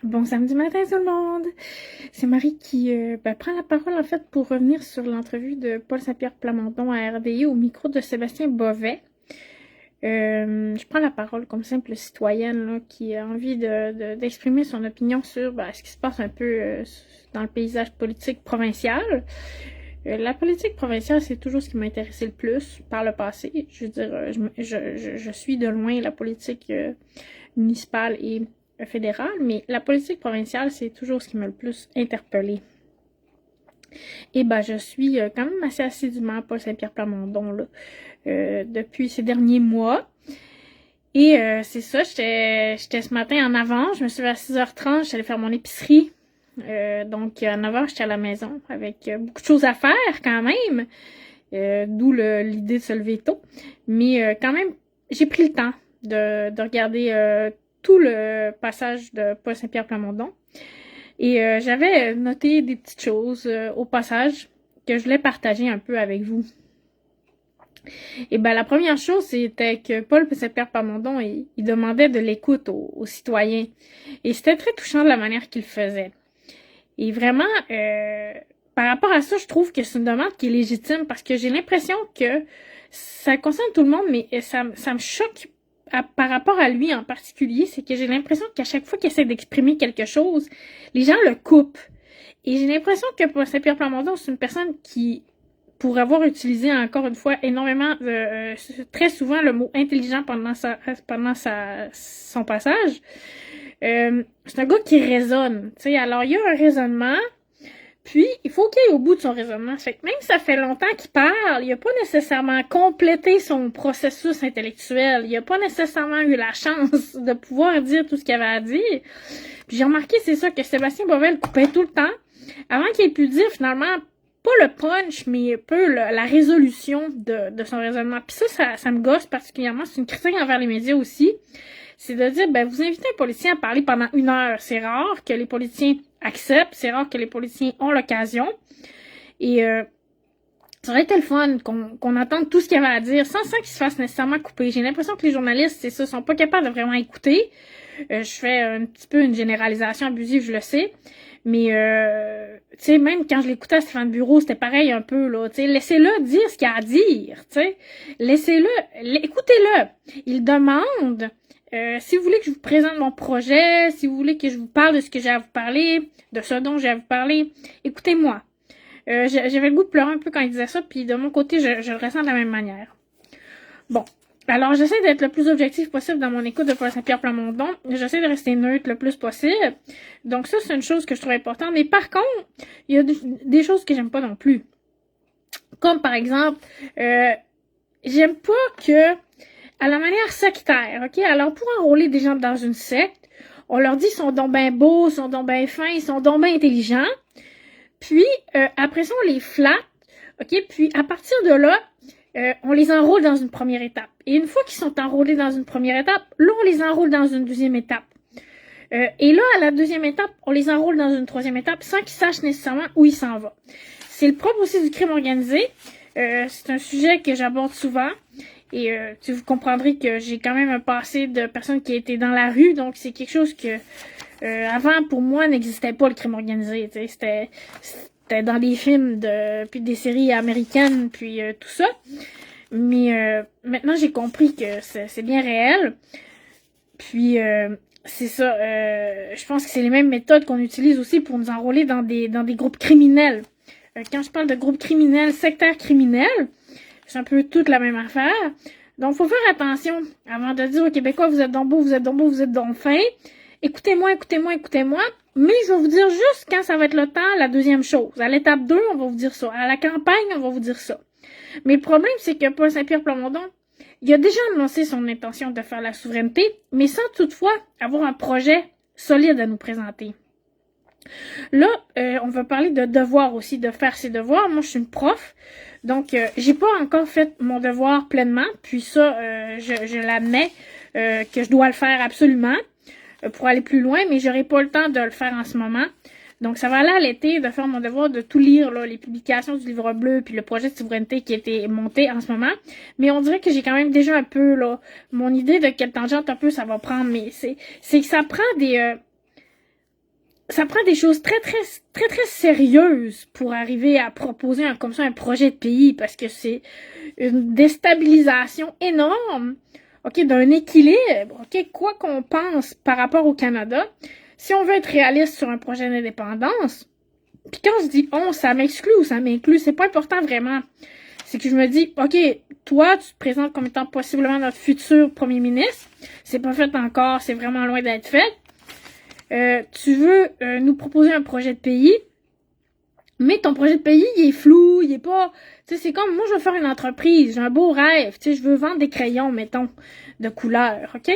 Bon samedi matin tout le monde! C'est Marie qui prend la parole en fait pour revenir sur l'entrevue de Paul Saint-Pierre Plamondon à RDI au micro de Sébastien Bovet. Je prends la parole comme simple citoyenne là, qui a envie d'exprimer son opinion sur ce qui se passe un peu dans le paysage politique provincial. La politique provinciale, c'est toujours ce qui m'a intéressé le plus par le passé. Je veux dire, je suis de loin la politique municipale et fédérale, mais la politique provinciale, c'est toujours ce qui m'a le plus interpellée. Et je suis quand même assez assidûment Paul Saint-Pierre Plamondon là, depuis ces derniers mois. Et c'est ça, j'étais ce matin en avant, je me suis levée à 6h30, j'allais faire mon épicerie. Donc à 9h, j'étais à la maison avec beaucoup de choses à faire quand même. D'où l'idée de se lever tôt. Mais quand même, j'ai pris le temps de regarder tout le passage de Paul Saint-Pierre Plamondon. Et j'avais noté des petites choses au passage que je voulais partager un peu avec vous. Et la première chose, c'était que Paul Saint-Pierre Plamondon, il demandait de l'écoute aux citoyens. Et c'était très touchant de la manière qu'il faisait. Et vraiment, par rapport à ça, je trouve que c'est une demande qui est légitime parce que j'ai l'impression que ça concerne tout le monde, mais ça me choque par rapport à lui en particulier, c'est que j'ai l'impression qu'à chaque fois qu'il essaie d'exprimer quelque chose, les gens le coupent. Et j'ai l'impression que Paul Saint-Pierre Plamondon, c'est une personne qui, pour avoir utilisé encore une fois énormément, très souvent le mot intelligent pendant son passage, c'est un gars qui raisonne. T'sais, alors il y a un raisonnement, puis il faut qu'il aille au bout de son raisonnement. Fait que même si ça fait longtemps qu'il parle, il a pas nécessairement complété son processus intellectuel. Il a pas nécessairement eu la chance de pouvoir dire tout ce qu'il avait à dire. Puis j'ai remarqué, c'est ça, que Sébastien Bovet le coupait tout le temps, avant qu'il ait pu dire finalement pas le punch, mais un peu la résolution de son raisonnement. Puis ça me gosse particulièrement. C'est une critique envers les médias aussi. C'est de dire, vous invitez un politicien à parler pendant 1 heure. C'est rare que les politiciens acceptent, c'est rare que les politiciens ont l'occasion. Et ça aurait été le fun qu'on entende tout ce qu'il y avait à dire sans qu'il se fasse nécessairement couper. J'ai l'impression que les journalistes, c'est ça, sont pas capables de vraiment écouter. Je fais un petit peu une généralisation abusive, je le sais. Mais, tu sais, même quand je l'écoutais à Stéphane Bureau, c'était pareil un peu, là. Tu sais, laissez-le dire ce qu'il a à dire, tu sais. Écoutez-le. Il demande, si vous voulez que je vous présente mon projet, si vous voulez que je vous parle de ce que j'ai à vous parler, de ce dont j'ai à vous parler, écoutez-moi. J'avais le goût de pleurer un peu quand il disait ça, puis de mon côté, je le ressens de la même manière. Bon. Alors, j'essaie d'être le plus objectif possible dans mon écoute de Paul Saint-Pierre Plamondon. J'essaie de rester neutre le plus possible. Donc ça, c'est une chose que je trouve importante. Mais par contre, il y a des choses que j'aime pas non plus. Comme par exemple, j'aime pas que, à la manière sectaire, ok? Alors, pour enrôler des gens dans une secte, on leur dit ils sont donc ben beaux, ils sont donc ben fins, ils sont donc ben intelligents. Puis, après ça, on les flatte, ok? Puis, à partir de là, on les enrôle dans une première étape. Et une fois qu'ils sont enrôlés dans une première étape, là, on les enrôle dans une deuxième étape. Et là, à la deuxième étape, on les enrôle dans une troisième étape sans qu'ils sachent nécessairement où ils s'en vont. C'est le propre aussi du crime organisé. C'est un sujet que j'aborde souvent. Et vous comprendrez que j'ai quand même un passé de personne qui a été dans la rue. Donc, c'est quelque chose que, avant, pour moi, n'existait pas, le crime organisé. C'était dans des films puis des séries américaines, puis tout ça. Mais maintenant, j'ai compris que c'est bien réel. Puis, c'est ça. Je pense que c'est les mêmes méthodes qu'on utilise aussi pour nous enrôler dans des groupes criminels. Quand je parle de groupes criminels, sectaires criminels, c'est un peu toute la même affaire. Donc, faut faire attention avant de dire aux Québécois, vous êtes donc beaux, vous êtes donc beaux, vous êtes donc fins. Écoutez-moi. Mais je vais vous dire juste quand ça va être le temps, la deuxième chose. À l'étape 2, on va vous dire ça. À la campagne, on va vous dire ça. Mais le problème, c'est que Paul Saint-Pierre Plamondon, il a déjà annoncé son intention de faire la souveraineté, mais sans toutefois avoir un projet solide à nous présenter. Là, on va parler de devoir aussi, de faire ses devoirs. Moi, je suis une prof, donc j'ai pas encore fait mon devoir pleinement, puis ça, je l'admets que je dois le faire absolument pour aller plus loin, mais j'aurai pas le temps de le faire en ce moment. Donc, ça va aller à l'été de faire mon devoir de tout lire, là, les publications du livre bleu, puis le projet de souveraineté qui a été monté en ce moment. Mais on dirait que j'ai quand même déjà un peu, là, mon idée de quelle tangente un peu ça va prendre, mais c'est que ça prend ça prend des choses très sérieuses pour arriver à proposer comme ça un projet de pays, parce que c'est une déstabilisation énorme, OK, d'un équilibre, OK, quoi qu'on pense par rapport au Canada, si on veut être réaliste sur un projet d'indépendance, puis quand je dis on, ça m'exclut ou ça m'inclut, c'est pas important vraiment. C'est que je me dis, OK, toi, tu te présentes comme étant possiblement notre futur premier ministre. C'est pas fait encore, c'est vraiment loin d'être fait. Tu veux nous proposer un projet de pays, mais ton projet de pays, il est flou, il est pas... Tu sais, c'est comme, moi, je veux faire une entreprise, j'ai un beau rêve, tu sais, je veux vendre des crayons, mettons, de couleur, OK?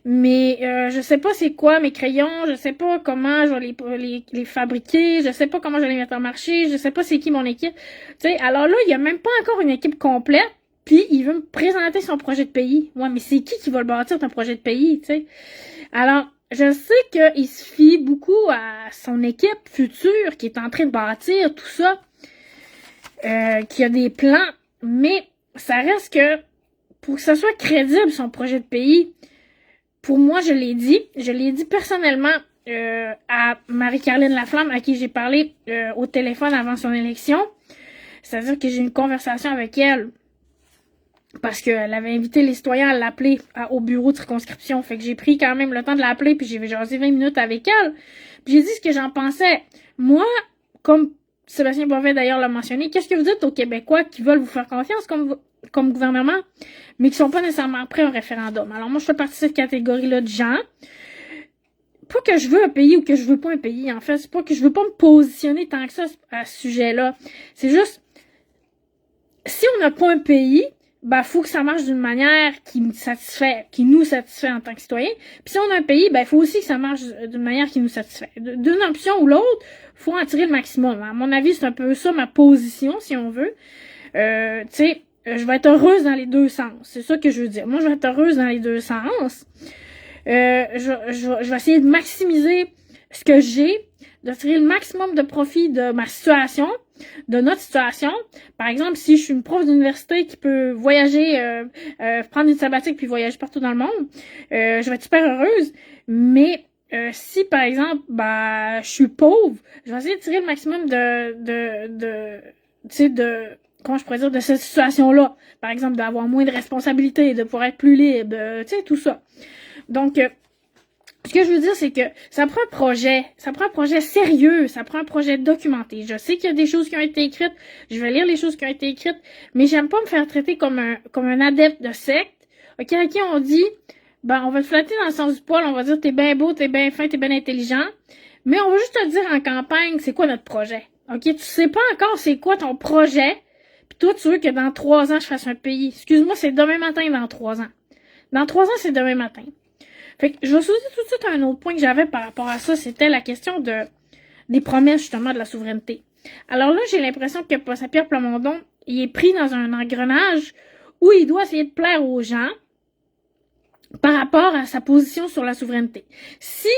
Mais je sais pas c'est quoi mes crayons, je sais pas comment je vais les fabriquer, je sais pas comment je vais les mettre en marché, je sais pas c'est qui mon équipe. Tu sais, alors là, il y a même pas encore une équipe complète, puis il veut me présenter son projet de pays. Ouais, mais c'est qui va le bâtir, ton projet de pays, tu sais? Alors, je sais qu'il se fie beaucoup à son équipe future qui est en train de bâtir tout ça, qui a des plans, mais ça reste que pour que ça soit crédible son projet de pays, pour moi, je l'ai dit personnellement à Marie-Caroline Laflamme, à qui j'ai parlé au téléphone avant son élection. C'est-à-dire que j'ai eu une conversation avec elle parce qu'elle avait invité les citoyens à l'appeler au bureau de circonscription. Fait que j'ai pris quand même le temps de l'appeler, puis j'ai jasé 20 minutes avec elle. Puis j'ai dit ce que j'en pensais. Moi, comme Sébastien Bovet d'ailleurs l'a mentionné, qu'est-ce que vous dites aux Québécois qui veulent vous faire confiance comme gouvernement, mais qui sont pas nécessairement prêts au référendum? Alors moi, je fais partie de cette catégorie-là de gens. Pas que je veux un pays ou que je veux pas un pays, en fait. C'est pas que je veux pas me positionner tant que ça à ce sujet-là. C'est juste, si on n'a pas un pays, ben, faut que ça marche d'une manière qui nous satisfait en tant que citoyens. Puis si on a un pays, ben, il faut aussi que ça marche d'une manière qui nous satisfait. D'une option ou l'autre, faut en tirer le maximum. À mon avis, c'est un peu ça ma position, si on veut. Tu sais, je vais être heureuse dans les deux sens. C'est ça que je veux dire. Moi, je vais être heureuse dans les deux sens. Je vais essayer de maximiser ce que j'ai, de tirer le maximum de profit de ma situation, de notre situation. Par exemple, si je suis une prof d'université qui peut voyager, prendre une sabbatique puis voyager partout dans le monde, je vais être super heureuse. Mais si, par exemple, bah, je suis pauvre, je vais essayer de tirer le maximum tu sais, comment je pourrais dire, de cette situation-là. Par exemple, d'avoir moins de responsabilités, de pouvoir être plus libre, tu sais, tout ça. Donc, ce que je veux dire, c'est que ça prend un projet sérieux, ça prend un projet documenté. Je sais qu'il y a des choses qui ont été écrites, je vais lire les choses qui ont été écrites, mais j'aime pas me faire traiter comme un adepte de secte, ok, à qui on dit, ben, on va te flatter dans le sens du poil, on va dire, t'es bien beau, t'es bien fin, t'es bien intelligent, mais on va juste te dire en campagne, c'est quoi notre projet, ok, tu sais pas encore c'est quoi ton projet, puis toi, tu veux que dans 3 ans, je fasse un pays. Excuse-moi, c'est demain matin dans 3 ans. Dans 3 ans, c'est demain matin. Fait que je vais souligner tout de suite un autre point que j'avais par rapport à ça, c'était la question des promesses justement de la souveraineté. Alors là, j'ai l'impression que Paul Saint-Pierre Plamondon, il est pris dans un engrenage où il doit essayer de plaire aux gens par rapport à sa position sur la souveraineté. Si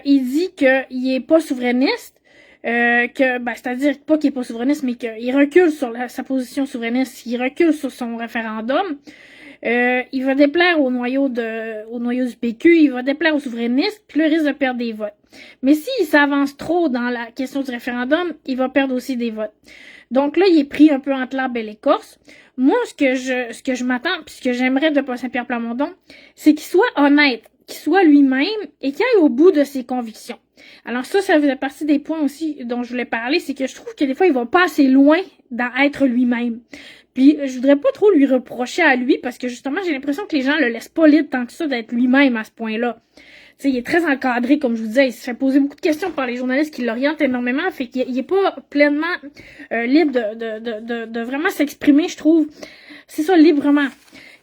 il dit qu'il est pas souverainiste, c'est-à-dire pas qu'il est pas souverainiste, mais qu'il recule sur sa position souverainiste, il recule sur son référendum, il va déplaire au noyau du PQ, il va déplaire aux souverainistes, puis là, il risque de perdre des votes. Mais s'il s'avance trop dans la question du référendum, il va perdre aussi des votes. Donc là, il est pris un peu entre l'arbre et l'écorce. Moi, ce que je m'attends, puis ce que j'aimerais de Paul Saint-Pierre Plamondon, c'est qu'il soit honnête, qu'il soit lui-même et qu'il aille au bout de ses convictions. Alors ça faisait partie des points aussi dont je voulais parler, c'est que je trouve que des fois, il va pas assez loin dans être lui-même. Puis, je voudrais pas trop lui reprocher à lui, parce que justement, j'ai l'impression que les gens le laissent pas libre tant que ça d'être lui-même à ce point-là. Tu sais, il est très encadré, comme je vous disais, il se fait poser beaucoup de questions par les journalistes qui l'orientent énormément, fait qu'il est pas pleinement libre de vraiment s'exprimer, je trouve. C'est ça, librement.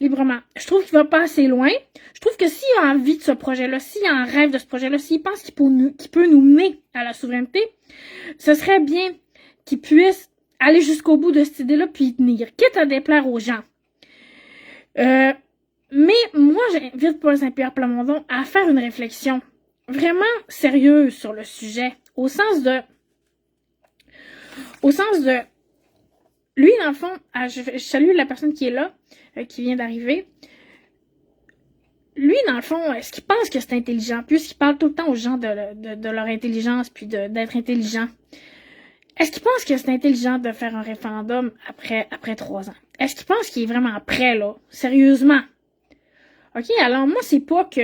Je trouve qu'il va pas assez loin. Je trouve que s'il a envie de ce projet-là, s'il a un rêve de ce projet-là, s'il pense qu'il peut nous mener à la souveraineté, ce serait bien qu'il puisse aller jusqu'au bout de cette idée-là puis y tenir, quitte à déplaire aux gens. Mais moi, j'invite Paul Saint-Pierre Plamondon à faire une réflexion vraiment sérieuse sur le sujet, au sens de lui, dans le fond, je salue la personne qui est là, qui vient d'arriver. lui, dans le fond, est-ce qu'il pense que c'est intelligent? Puisqu'il parle tout le temps aux gens de leur intelligence puis d'être intelligent. Est-ce qu'il pense que c'est intelligent de faire un référendum après 3 ans? Est-ce qu'il pense qu'il est vraiment prêt, là? Sérieusement? OK, alors moi, c'est pas que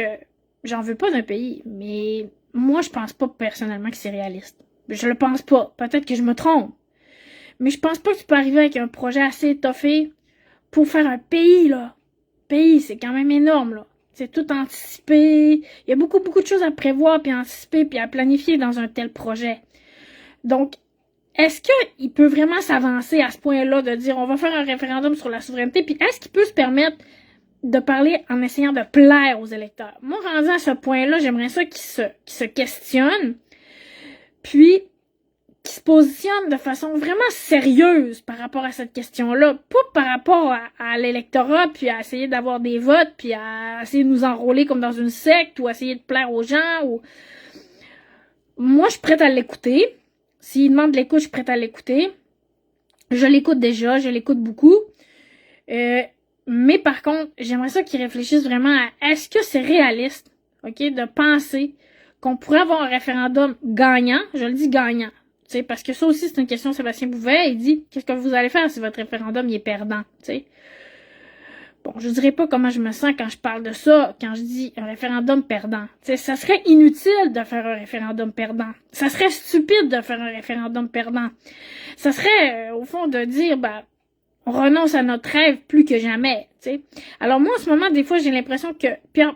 j'en veux pas d'un pays, mais moi, je pense pas personnellement que c'est réaliste. Je le pense pas. Peut-être que je me trompe. Mais je pense pas que tu peux arriver avec un projet assez étoffé pour faire un pays, là. Pays, c'est quand même énorme, là. C'est tout anticipé. Il y a beaucoup de choses à prévoir, puis à anticiper, puis à planifier dans un tel projet. Donc, est-ce qu'il peut vraiment s'avancer à ce point-là de dire on va faire un référendum sur la souveraineté, puis est-ce qu'il peut se permettre de parler en essayant de plaire aux électeurs? Moi, rendu à ce point-là, j'aimerais ça qu'il se questionne, puis qu'il se positionne de façon vraiment sérieuse par rapport à cette question-là, pas par rapport à l'électorat, puis à essayer d'avoir des votes, puis à essayer de nous enrôler comme dans une secte, ou à essayer de plaire aux gens, ou... Moi, je suis prête à l'écouter. S'il demande de l'écoute, je suis prête à l'écouter. Je l'écoute déjà, je l'écoute beaucoup. Mais par contre, j'aimerais ça qu'il réfléchisse vraiment à est-ce que c'est réaliste, OK, de penser qu'on pourrait avoir un référendum gagnant, je le dis gagnant, tu sais, parce que ça aussi, c'est une question de Sébastien Bouvet, il dit, qu'est-ce que vous allez faire si votre référendum il est perdant, tu sais. Bon, je dirais pas comment je me sens quand je parle de ça, quand je dis un référendum perdant. Tu sais, ça serait inutile de faire un référendum perdant. Ça serait stupide de faire un référendum perdant. Ça serait, au fond, de dire, on renonce à notre rêve plus que jamais, tu sais. Alors moi, en ce moment, des fois, j'ai l'impression que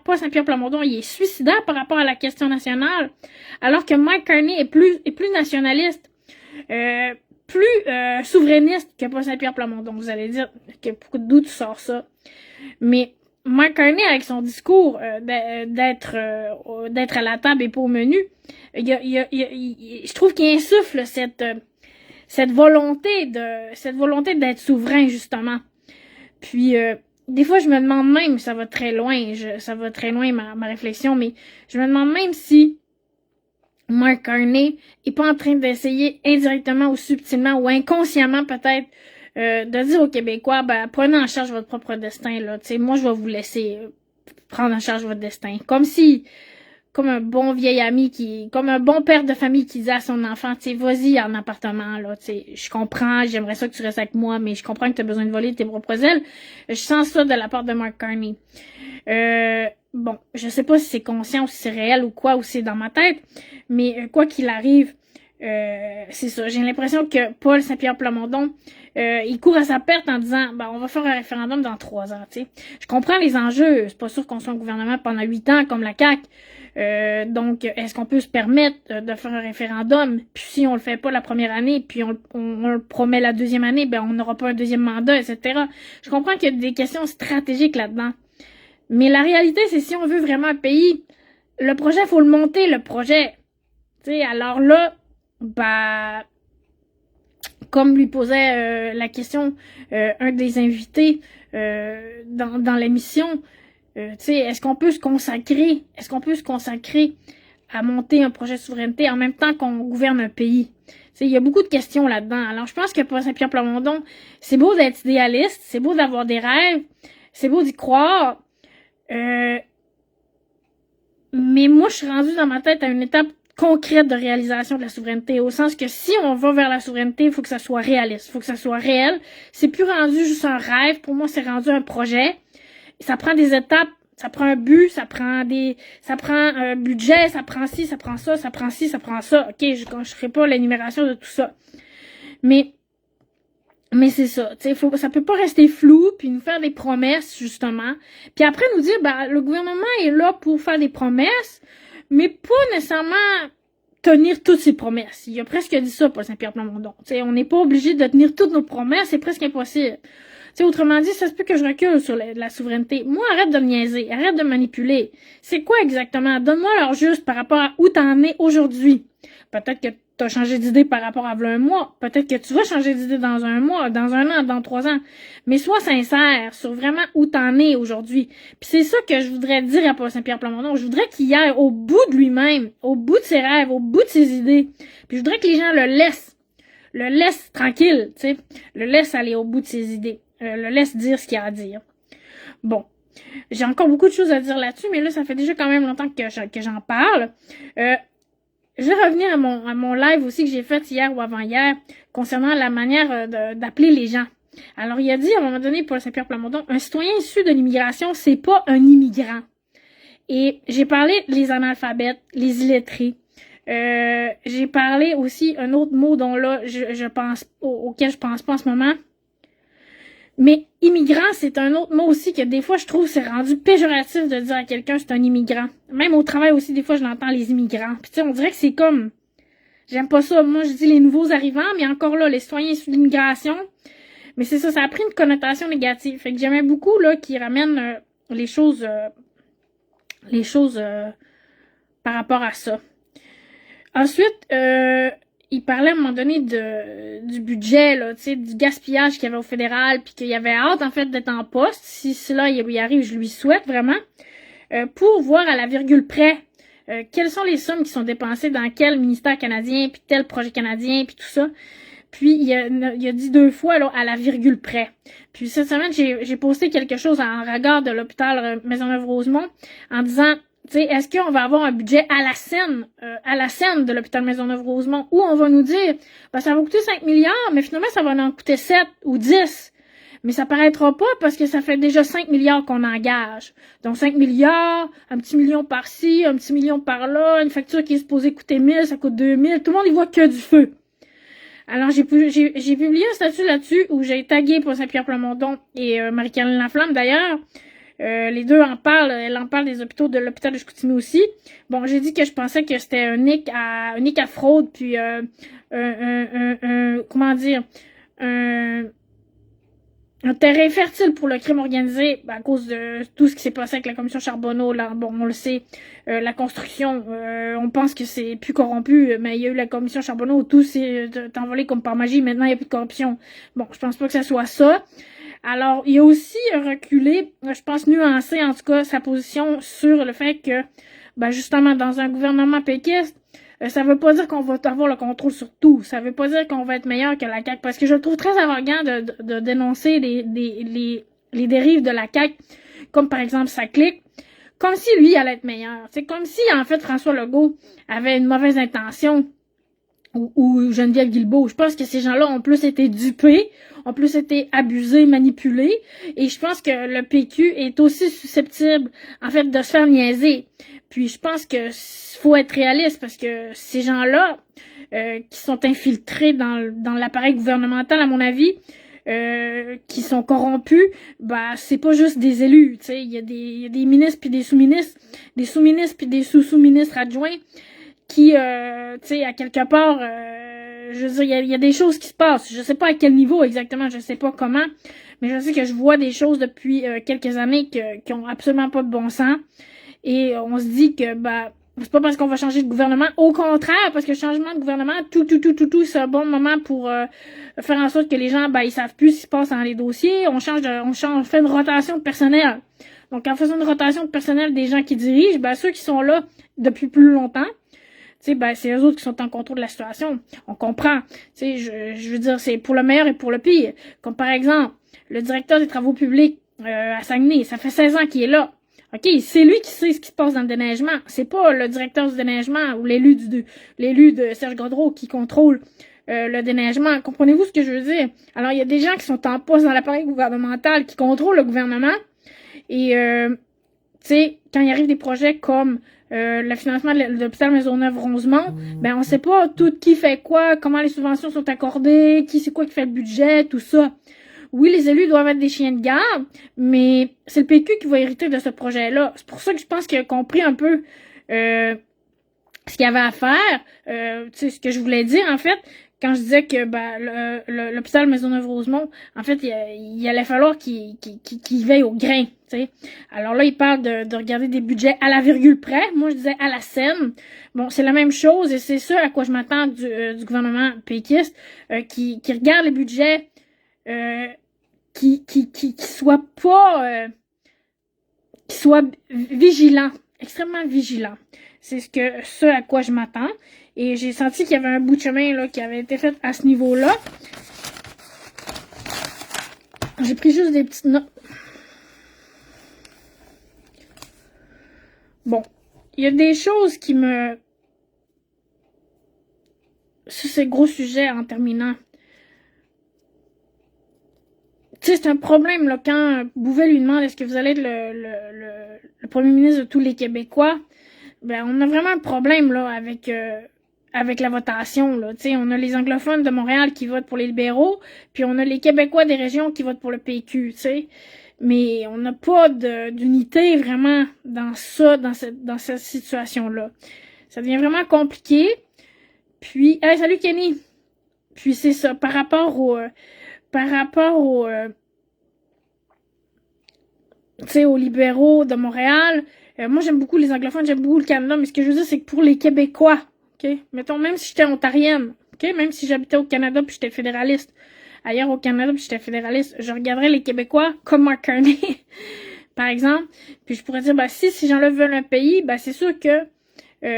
Paul Saint-Pierre Plamondon, il est suicidaire par rapport à la question nationale, alors que Mike Carney est plus nationaliste, plus souverainiste que Paul Saint-Pierre Plamondon. Vous allez dire que d'où tu sors ça? Mais Mike Carney, avec son discours d'être à la table et pas au menu, je trouve qu'il insuffle cette volonté d'être souverain, justement. Puis des fois, je me demande même, ça va très loin ma réflexion, mais je me demande même si Mark Carney est pas en train d'essayer indirectement ou subtilement ou inconsciemment peut-être de dire aux Québécois, prenez en charge votre propre destin, là. Tu sais, moi, je vais vous laisser prendre en charge votre destin. Comme un bon vieil ami comme un bon père de famille qui dit à son enfant, tu sais, vas-y en appartement, là, tu sais, je comprends, j'aimerais ça que tu restes avec moi, mais je comprends que tu as besoin de voler tes propres ailes. Je sens ça de la part de Mark Carney. Bon, je sais pas si c'est conscient ou si c'est réel ou quoi, ou si c'est dans ma tête, mais quoi qu'il arrive, c'est ça. J'ai l'impression que Paul Saint-Pierre Plamondon, il court à sa perte en disant, on va faire un référendum dans 3 ans, tu sais. Je comprends les enjeux. C'est pas sûr qu'on soit au gouvernement pendant 8 ans comme la CAQ. Donc, est-ce qu'on peut se permettre de faire un référendum? Puis si on le fait pas la première année, puis on le promet la deuxième année, on n'aura pas un deuxième mandat, etc. Je comprends qu'il y a des questions stratégiques là-dedans. Mais la réalité, c'est si on veut vraiment un pays, le projet, faut le monter, le projet. Tu sais, alors là, comme lui posait la question un des invités dans l'émission, tu sais, est-ce qu'on peut se consacrer à monter un projet de souveraineté en même temps qu'on gouverne un pays? Tu sais, il y a beaucoup de questions là-dedans. Alors, je pense que Paul Saint-Pierre Plamondon, c'est beau d'être idéaliste, c'est beau d'avoir des rêves, c'est beau d'y croire, mais moi, je suis rendue dans ma tête à une étape concrète de réalisation de la souveraineté, au sens que si on va vers la souveraineté, il faut que ça soit réaliste, il faut que ça soit réel. C'est plus rendu juste un rêve, pour moi, c'est rendu un projet. Ça prend des étapes, ça prend un but, ça prend un budget, ça prend ci, ça prend ça, ça prend ci, ça prend ça. OK, je ferai pas l'énumération de tout ça. Mais c'est ça, tu sais, ça peut pas rester flou, puis nous faire des promesses, justement. Puis après nous dire, le gouvernement est là pour faire des promesses, mais pas nécessairement tenir toutes ses promesses. Il a presque dit ça, Paul Saint-Pierre Plamondon. Tu sais, on n'est pas obligé de tenir toutes nos promesses, c'est presque impossible. Tu sais, autrement dit, ça se peut que je recule sur la souveraineté. Moi, arrête de me niaiser, arrête de me manipuler. C'est quoi exactement? Donne-moi l'heure juste par rapport à où t'en es aujourd'hui. Peut-être que t'as changé d'idée par rapport à un mois. Peut-être que tu vas changer d'idée dans un mois, dans un an, dans 3 ans. Mais sois sincère sur vraiment où t'en es aujourd'hui. Puis c'est ça que je voudrais dire à Paul Saint-Pierre Plamondon. Je voudrais qu'il aille au bout de lui-même, au bout de ses rêves, au bout de ses idées. Puis je voudrais que les gens le laissent tranquille, tu sais. Le laissent aller au bout de ses idées. Le laissent dire ce qu'il a à dire. Bon. J'ai encore beaucoup de choses à dire là-dessus, mais là, ça fait déjà quand même longtemps que j'en parle. Je vais revenir à mon live aussi que j'ai fait hier ou avant-hier concernant la manière d'appeler les gens. Alors, il a dit à un moment donné, Paul Saint-Pierre Plamondon, un citoyen issu de l'immigration, c'est pas un immigrant. Et j'ai parlé des analphabètes, les illettrés. J'ai parlé aussi un autre mot dont là, je pense auquel je pense pas en ce moment. Mais immigrant, c'est un autre mot aussi que des fois, je trouve, c'est rendu péjoratif de dire à quelqu'un c'est un immigrant. Même au travail aussi, des fois, je l'entends les immigrants. Puis tu sais, on dirait que c'est comme... J'aime pas ça. Moi, je dis les nouveaux arrivants, mais encore là, les citoyens issus de l'immigration. Mais c'est ça, ça a pris une connotation négative. Fait que j'aimais beaucoup, là, qu'ils ramènent les choses par rapport à ça. Ensuite, il parlait à un moment donné du budget, là, tu sais, du gaspillage qu'il y avait au fédéral, puis qu'il y avait hâte, en fait, d'être en poste. Si cela il lui arrive, je lui souhaite vraiment, pour voir à la virgule près quelles sont les sommes qui sont dépensées dans quel ministère canadien, puis tel projet canadien, puis tout ça. Puis, il a dit 2 fois, là, à la virgule près. Puis, cette semaine, j'ai posté quelque chose en regard de l'hôpital Maisonneuve-Rosemont, en disant... Tu sais, est-ce qu'on va avoir un budget à la scène de l'hôpital Maisonneuve-Rosemont, où on va nous dire, ben, ça va coûter 5 milliards, mais finalement, ça va en coûter 7 ou 10. Mais ça paraîtra pas parce que ça fait déjà 5 milliards qu'on engage. Donc, 5 milliards, un petit million par-ci, un petit million par-là, une facture qui est supposée coûter 1000, ça coûte 2000. Tout le monde y voit que du feu. Alors, j'ai publié un statut là-dessus où j'ai tagué Paul Saint-Pierre Plamondon et Marie-Caroline Laflamme, d'ailleurs. Les deux en parlent, elle en parle des hôpitaux de l'hôpital de Chicoutimi aussi. Bon, j'ai dit que je pensais que c'était un nick à fraude, puis comment dire, un terrain fertile pour le crime organisé à cause de tout ce qui s'est passé avec la commission Charbonneau. Là, bon, on le sait, la construction, on pense que c'est plus corrompu, mais il y a eu la commission Charbonneau où tout s'est envolé comme par magie. Maintenant, il n'y a plus de corruption. Bon, je pense pas que ça soit ça. Alors, il a aussi reculé, je pense nuancé en tout cas, sa position sur le fait que, ben justement, dans un gouvernement péquiste, ça veut pas dire qu'on va avoir le contrôle sur tout. Ça veut pas dire qu'on va être meilleur que la CAQ. Parce que je le trouve très arrogant de dénoncer les dérives de la CAQ, comme par exemple sa clique, comme si lui allait être meilleur. C'est comme si, en fait, François Legault avait une mauvaise intention. Ou Geneviève Guilbeault. Je pense que ces gens-là ont plus été dupés, ont plus été abusés, manipulés, et je pense que le PQ est aussi susceptible, en fait, de se faire niaiser. Puis je pense que faut être réaliste, parce que ces gens-là, qui sont infiltrés dans l'appareil gouvernemental, à mon avis, qui sont corrompus, bah c'est pas juste des élus, tu sais, il y a des ministres puis des sous-ministres puis des sous-sous-ministres adjoints, qui, tu sais, à quelque part, je veux dire, il y a des choses qui se passent. Je sais pas à quel niveau exactement, je sais pas comment, mais je sais que je vois des choses depuis quelques années qui ont absolument pas de bon sens. Et on se dit que, bah, c'est pas parce qu'on va changer de gouvernement. Au contraire, parce que le changement de gouvernement, tout, c'est un bon moment pour faire en sorte que les gens, bah, ils savent plus ce qui se passe dans les dossiers. On fait une rotation de personnel. Donc, en faisant une rotation de personnel des gens qui dirigent, bah, ceux qui sont là depuis plus longtemps, tu sais, ben, c'est eux autres qui sont en contrôle de la situation. On comprend. Tu sais, je veux dire, c'est pour le meilleur et pour le pire. Comme par exemple, le directeur des travaux publics à Saguenay, ça fait 16 ans qu'il est là. OK, c'est lui qui sait ce qui se passe dans le déneigement. C'est pas le directeur du déneigement ou l'élu de Serge Godreau qui contrôle le déneigement. Comprenez-vous ce que je veux dire? Alors, il y a des gens qui sont en poste dans l'appareil gouvernemental, qui contrôlent le gouvernement. Et, tu sais, quand il arrive des projets comme le financement de l'hôpital Maisonneuve-Rosemont, ben on sait pas tout qui fait quoi, comment les subventions sont accordées, qui c'est quoi qui fait le budget, tout ça. Oui, les élus doivent être des chiens de garde, mais c'est le PQ qui va hériter de ce projet-là. C'est pour ça que je pense qu'il a compris un peu ce qu'il y avait à faire, tu sais, ce que je voulais dire, en fait, quand je disais que ben, l'hôpital Maisonneuve-Rosemont, en fait, il allait falloir qu'il veille au grain, tu sais. Alors là, il parle de regarder des budgets à la virgule près. Moi, je disais à la scène. Bon, c'est la même chose, et c'est ça à quoi je m'attends du gouvernement péquiste, qui regarde les budgets, qui soit pas, qui soit vigilant, extrêmement vigilant. C'est ce à quoi je m'attends. Et j'ai senti qu'il y avait un bout de chemin là qui avait été fait à ce niveau-là. J'ai pris juste des petites notes. Bon, il y a des choses qui me... Ça, c'est gros sujet en terminant. Tu sais, c'est un problème, là, quand Bouvet lui demande est-ce que vous allez être le premier ministre de tous les Québécois, ben, on a vraiment un problème, là, avec la votation, là. Tu sais, on a les anglophones de Montréal qui votent pour les libéraux, puis on a les Québécois des régions qui votent pour le PQ, tu sais. Mais on n'a pas d'unité vraiment dans ça, dans cette situation-là. Ça devient vraiment compliqué. Puis, hey, salut Kenny! Puis c'est ça, par rapport au tu sais, aux libéraux de Montréal, moi j'aime beaucoup les anglophones, j'aime beaucoup le Canada, mais ce que je veux dire, c'est que pour les Québécois, ok, mettons, même si j'étais ontarienne, ok, même si j'habitais au Canada puis j'étais fédéraliste, ailleurs au Canada puis j'étais fédéraliste, je regarderais les Québécois comme Mark Carney, par exemple, puis je pourrais dire, ben si ces gens-là veulent un pays, ben c'est sûr que tu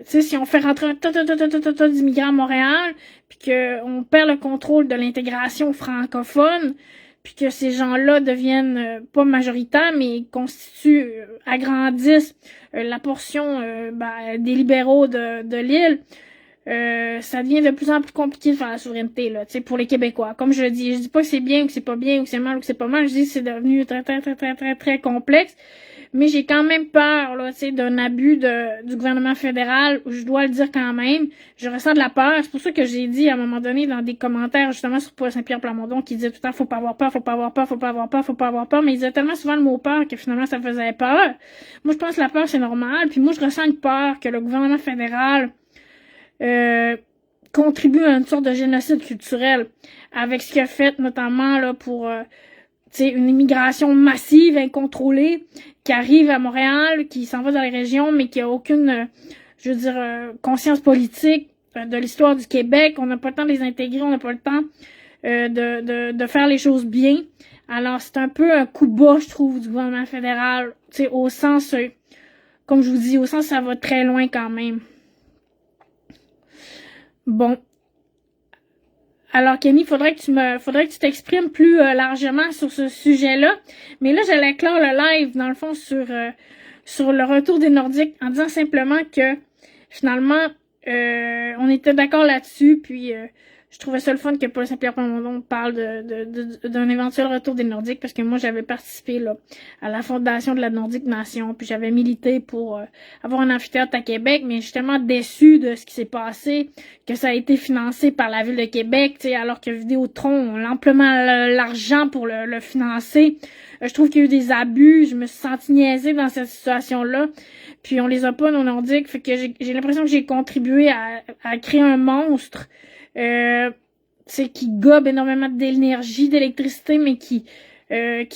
sais, si on fait rentrer un tas d'immigrants à Montréal, puis qu'on perd le contrôle de l'intégration francophone, puis que ces gens-là deviennent pas majoritaires, mais constituent, agrandissent la portion des libéraux de l'île, ça devient de plus en plus compliqué de faire la souveraineté, là, tu sais, pour les Québécois. Comme je le dis, je dis pas que c'est bien ou que c'est pas bien ou que c'est mal ou que c'est pas mal, je dis que c'est devenu très complexe. Mais j'ai quand même peur, là, tu sais, d'un abus du gouvernement fédéral, je dois le dire quand même. Je ressens de la peur. C'est pour ça que j'ai dit à un moment donné dans des commentaires, justement, sur Paul Saint-Pierre Plamondon, qui disait tout le temps, faut pas avoir peur, faut pas avoir peur, faut pas avoir peur, faut pas avoir peur. Mais il disait tellement souvent le mot peur que finalement, ça faisait peur. Moi, je pense que la peur, c'est normal. Puis moi, je ressens une peur que le gouvernement fédéral contribue à une sorte de génocide culturel avec ce qu'il a fait, notamment, là, pour... une immigration massive, incontrôlée, qui arrive à Montréal, qui s'en va dans les régions, mais qui a aucune, conscience politique de l'histoire du Québec. On n'a pas le temps de les intégrer, on n'a pas le temps de faire les choses bien. Alors, c'est un peu un coup bas, je trouve, du gouvernement fédéral, au sens, comme je vous dis, au sens ça va très loin quand même. Bon. Alors, Kenny, faudrait que tu t'exprimes plus largement sur ce sujet-là. Mais là, j'allais clore le live, dans le fond, sur le retour des Nordiques, en disant simplement que, finalement, on était d'accord là-dessus, puis je trouvais ça le fun que Paul Saint-Pierre Plamondon parle d'un éventuel retour des Nordiques, parce que moi, j'avais participé là à la fondation de la Nordique Nation, puis j'avais milité pour avoir un amphithéâtre à Québec, mais je suis tellement déçue de ce qui s'est passé, que ça a été financé par la Ville de Québec, tu sais, alors que Vidéotron a amplement l'argent pour le financer. Je trouve qu'il y a eu des abus, je me suis sentie niaisée dans cette situation-là, puis on les a pas, nos Nordiques, fait que j'ai l'impression que j'ai contribué à créer un monstre qui gobe énormément d'énergie, d'électricité, mais qui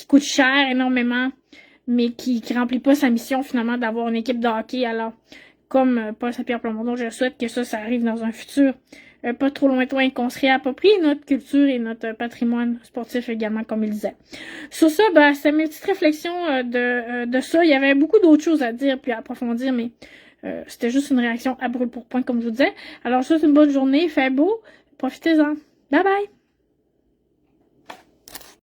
coûte cher énormément, mais qui remplit pas sa mission finalement d'avoir une équipe de hockey. Alors, comme Paul Saint-Pierre Plamondon, je souhaite que ça arrive dans un futur pas trop lointain et qu'on se réapproprie notre culture et notre patrimoine sportif également, comme il disait. Sur ça, c'est mes petites réflexions de ça. Il y avait beaucoup d'autres choses à dire puis à approfondir, mais c'était juste une réaction à brûle pour point, comme je vous disais. Alors, je vous souhaite une bonne journée, fait beau, profitez-en. Bye bye!